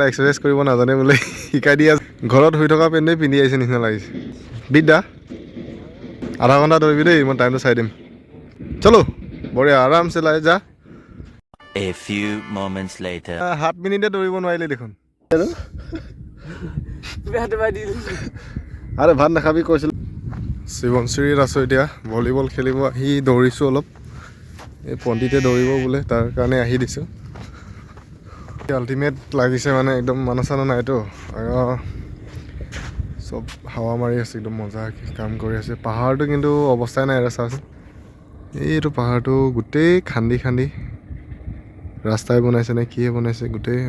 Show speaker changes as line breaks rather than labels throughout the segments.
exercise কৰিব নাজানে বোলে শিকাই দিয়া ঘৰত শুই থকা পেণ্টেই পিন্ধি আহিছে নিচিনা লাগিছে বিদ্যা আধা ঘণ্টা দৌৰিবি দেই মই টাইমটো চাই দিম চলো বঢ়িয়া আৰামছে লাই যা
A few moments later
7 মিনিটে দৌৰিব নোৱাৰিলে দেখোন আৰে ভাত নাখাবি কৈছিল শিৱনশ্ৰীত আছোঁ এতিয়া ভলীবল খেলিব আহি দৌৰিছোঁ অলপ এই পণ্ডিতে দৌৰিব বোলে তাৰ কাৰণে আহি দিছোঁ আল্টিমেট লাগিছে মানে একদম মানা চানা নাইতো চব হাৱা মাৰি আছে একদম মজা কাম কৰি আছে পাহাৰটো কিন্তু অৱস্থাই নাই চাচোন এইটো পাহাৰটো গোটেই খান্দি খান্দি ৰাস্তাই বনাইছে নে কিয়ে বনাইছে গোটেই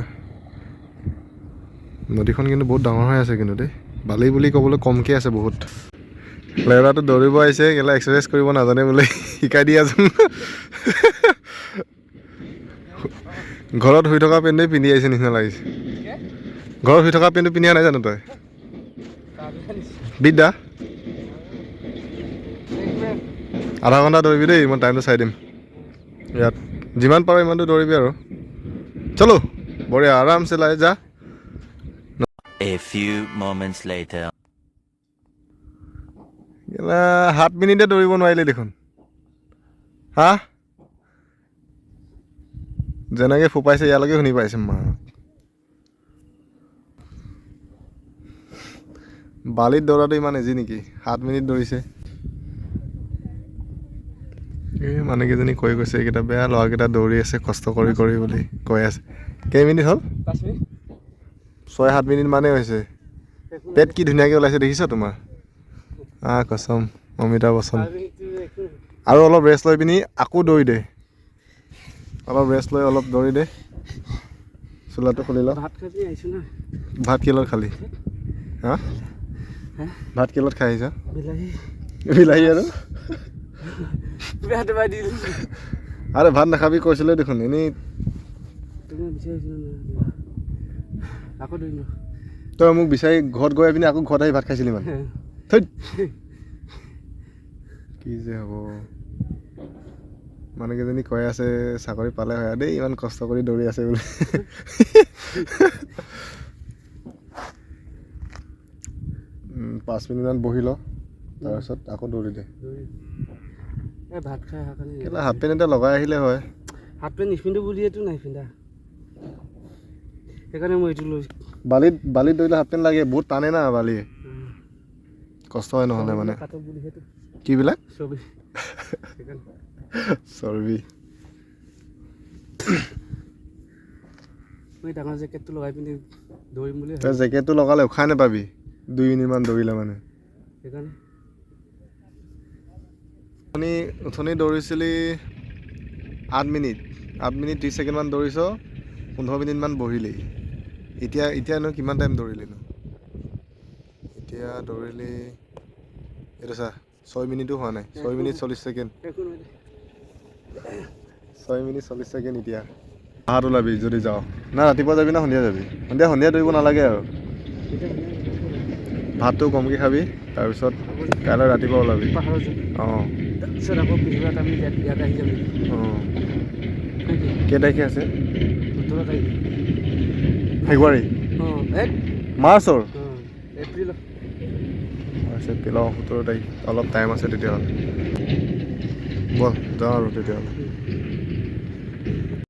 নদীখন কিন্তু বহুত ডাঙৰ হৈ আছে কিন্তু দেই বালি বুলি ক'বলৈ কমকৈ আছে বহুত লেৰাটো দৌৰিব আহিছে কেলা এক্সাৰচাইজ কৰিব নাজানে বোলে শিকাই দিয়াচোন ঘৰত শুই থকা পেণ্টেই পিন্ধি আহিছে নিচিনা লাগিছে ঘৰত শুই থকা পেণ্টটো পিন্ধি অহা নাই জানো তই বিদ্যা আধা ঘণ্টা দৌৰিবি দেই মই টাইমটো চাই দিম ইয়াত যিমান পাৰোঁ ইমানটো দৌৰিবি আৰু চলো বঢ়িয়া আৰামছে লাই যা
A few moments later
7 মিনিটে দৌৰিব নোৱাৰিলে দেখোন হা যেনেকৈ ফোপাইছে ইয়ালৈকে শুনি পাইছে মা বালিত দৌৰাটো ইমান ইজি নেকি 7 মিনিট দৌৰিছে এই মানুহকেইজনী কৈ গৈছে এইকেইটা বেয়া ল'ৰাকেইটা দৌৰি আছে কষ্ট কৰি কৰি বুলি কৈ আছে কেইমিনিট হ'ল 6-7 মিনিট মানেই হৈছে পেট কি ধুনীয়াকৈ ওলাইছে দেখিছ তোমাৰ কচম অমিতাভ বচ্চন আৰু অলপ ৰেষ্ট লৈ পিনি আকৌ দৌৰি দে অলপ ৰেষ্ট লৈ অলপ দৌৰি দে চোলাটো খুলি ল ভাত কি লগত খালি হা ভাত কি লগত খাই আহিছ বিলাহী আৰু আৰে ভাত নাখাবি কৈছিলে দেখোন এনেই তই মোক বিচাৰি ঘৰত গৈ পিনি আকৌ ঘৰত আহি ভাত খাইছিলি মানে কি যে হ'ব মানুহকেইজনী কৈ আছে চাকৰি পালে হয় দেই ইমান কষ্ট কৰি দৌৰি আছে বুলি 5 মিনিটমান বহি ল তাৰপিছত আকৌ দৌৰি দে
ভাত খাই
কেলা হাফ পেণ্ট এটা লগাই আহিলে হয়
হাফ পেণ্ট নিপিন্ধো বুলিয়েতো নাই পিন্ধা সেইকাৰণে মই এইটো লৈছোঁ
বালিত দৌৰিলে হাফ পেণ্ট লাগে বহুত টানে না বালি কষ্ট হয় নহ'লে মানে কিবিলাক চৰ্বি
মই ডাঙৰ জেকেটটো লগাই পিনি দৌৰিম বুলি
তই জেকেটটো লগালে উশাহ নাপাবি 2 মিনিটমান দৌৰিলে মানে
সেইকাৰণে
উঠনি দৌৰিছিলি 8 মিনিট 30 ছেকেণ্ডমান দৌৰিছ 15 মিনিটমান বহিলি এতিয়ানো কিমান টাইম দৌৰিলিনো এতিয়া দৌৰিলি এইটো চা 6 মিনিটো হোৱা নাই 6 মিনিট 40 ছেকেণ্ড 6 মিনিট 40 ছেকেণ্ড এতিয়া হাত ওলাবি যদি যাওঁ না ৰাতিপুৱা যাবি না সন্ধিয়া যাবি সন্ধিয়া দৌৰিব নালাগে আৰু ভাতটো কমকৈ খাবি তাৰপিছত কাইলৈ ৰাতিপুৱা ওলাবি অঁ কেই তাৰিখে আছে ফেব্ৰুৱাৰী মাৰ্চৰ
এপ্ৰিলৰ
17 তাৰিখ অলপ টাইম আছে তেতিয়াহ'লে ব'ল যাওঁ আৰু তেতিয়াহ'লে